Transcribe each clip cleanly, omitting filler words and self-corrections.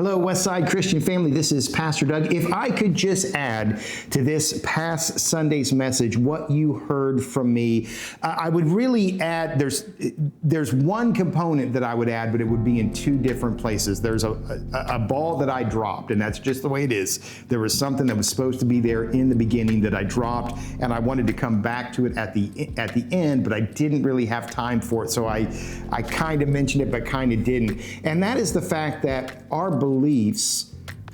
Hello, Westside Christian family. This is Pastor Doug. If I could just add to this past Sunday's message what you heard from me, I would really add, there's one component that I would add, but it would be in two different places. There's a ball that I dropped, and that's just the way it is. There was something that was supposed to be there in the beginning that I dropped, and I wanted to come back to it at the end, but I didn't really have time for it, so I kind of mentioned it, but kind of didn't. And that is the fact that our beliefs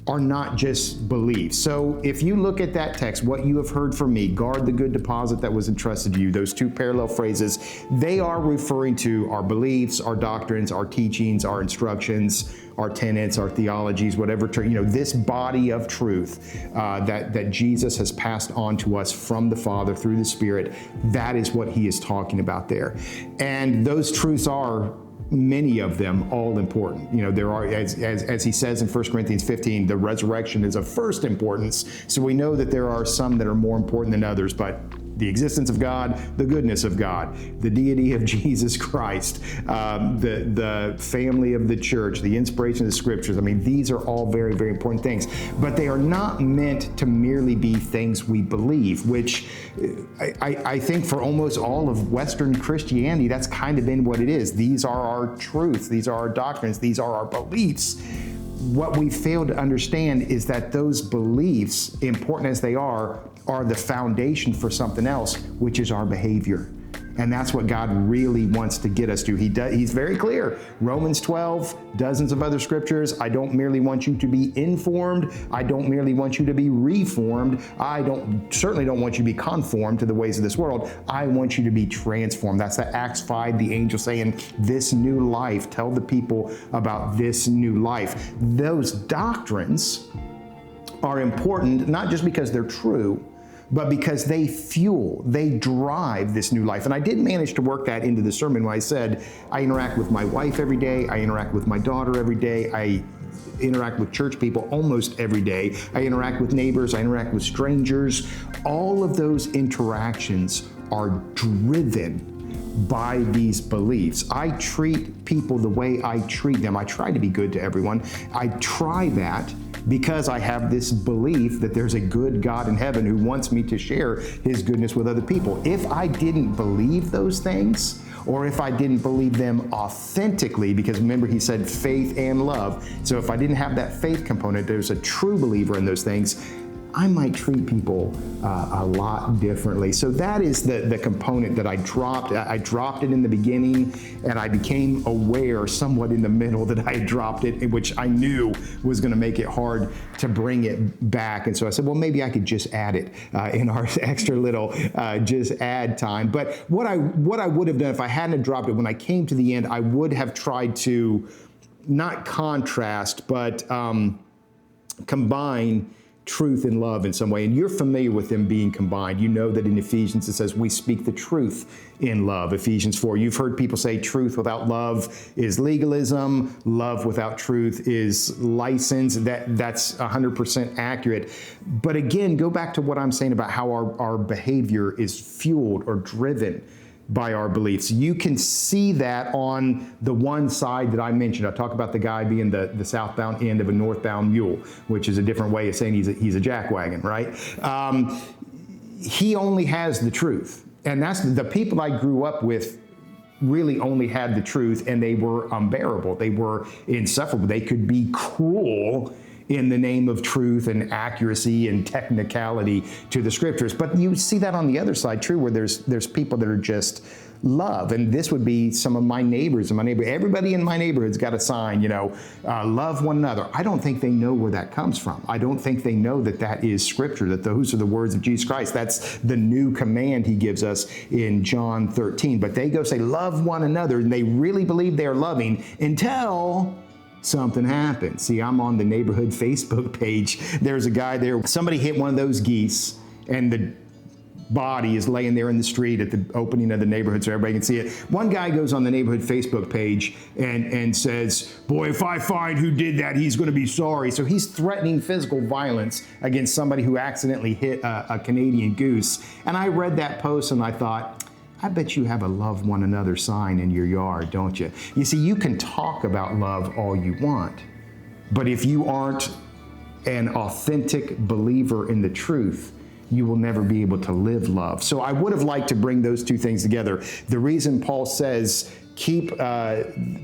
are not just beliefs. So if you look at that text, what you have heard from me, guard the good deposit that was entrusted to you, those two parallel phrases, they are referring to our beliefs, our doctrines, our teachings, our instructions, our tenets, our theologies, whatever, this body of truth that Jesus has passed on to us from the Father through the Spirit. That is what he is talking about there. And those truths are, many of them, all important. There are, as he says in 1 Corinthians 15, the resurrection is of first importance. So we know that there are some that are more important than others, but the existence of God, the goodness of God, the deity of Jesus Christ, the family of the church, the inspiration of the scriptures. These are all very, very important things, but they are not meant to merely be things we believe, which I think for almost all of Western Christianity, that's kind of been what it is. These are our truths. These are our doctrines. These are our beliefs. What we fail to understand is that those beliefs, important as they are the foundation for something else, which is our behavior. And that's what God really wants to get us to. He's very clear. Romans 12, dozens of other scriptures. I don't merely want you to be informed. I don't merely want you to be reformed. Certainly don't want you to be conformed to the ways of this world. I want you to be transformed. That's the Acts 5, the angel saying, this new life. Tell the people about this new life. Those doctrines are important, not just because they're true, but because they drive this new life. And I did manage to work that into the sermon when I said, I interact with my wife every day, I interact with my daughter every day, I interact with church people almost every day, I interact with neighbors, I interact with strangers. All of those interactions are driven by these beliefs. I treat people the way I treat them. I try to be good to everyone. I try that because I have this belief that there's a good God in heaven who wants me to share his goodness with other people. If I didn't believe those things, or if I didn't believe them authentically, because remember he said faith and love. So if I didn't have that faith component, there's a true believer in those things, I might treat people a lot differently. So that is the component that I dropped. I dropped it in the beginning, and I became aware somewhat in the middle that I had dropped it, which I knew was going to make it hard to bring it back. And so I said, well, maybe I could just add it in our extra little just add time. But what I would have done if I hadn't dropped it, when I came to the end, I would have tried to not contrast, but combine truth and love in some way. And you're familiar with them being combined. You know that in Ephesians it says we speak the truth in love. Ephesians 4. You've heard people say truth without love is legalism. Love without truth is license. That's 100% accurate. But again, go back to what I'm saying about how our behavior is fueled or driven by our beliefs. You can see that on the one side that I mentioned. I talk about the guy being the southbound end of a northbound mule, which is a different way of saying he's a jackwagon, right? He only has the truth. And that's the people I grew up with really only had the truth, and they were unbearable. They were insufferable. They could be cruel in the name of truth and accuracy and technicality to the scriptures. But you see that on the other side, true, where there's people that are just love. And this would be some of my neighbors and everybody in my neighborhood's got a sign, love one another. I don't think they know where that comes from. I don't think they know that is scripture, that those are the words of Jesus Christ. That's the new command he gives us in John 13. But they go say, love one another, and they really believe they're loving until something happened. See, I'm on the neighborhood Facebook page. There's a guy there. Somebody hit one of those geese, and the body is laying there in the street at the opening of the neighborhood so everybody can see it. One guy goes on the neighborhood Facebook page and says, boy, if I find who did that, he's going to be sorry. So he's threatening physical violence against somebody who accidentally hit a Canadian goose. And I read that post and I thought, I bet you have a love one another sign in your yard, don't you? You see, you can talk about love all you want, But if you aren't an authentic believer in the truth, you will never be able to live love. So I would have liked to bring those two things together. The reason Paul says, keep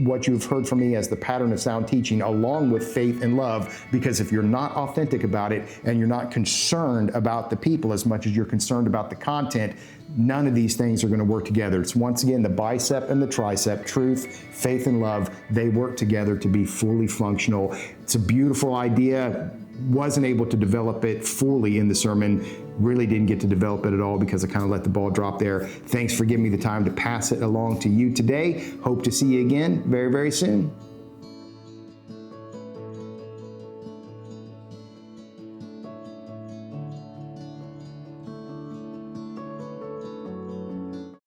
what you've heard from me as the pattern of sound teaching along with faith and love, because if you're not authentic about it and you're not concerned about the people as much as you're concerned about the content, none of these things are going to work together. It's once again the bicep and the tricep, truth, faith, and love. They work together to be fully functional. It's a beautiful idea. Wasn't able to develop it fully in the sermon. Really didn't get to develop it at all because I kind of let the ball drop there. Thanks for giving me the time to pass it along to you today. Hope to see you again very, very soon.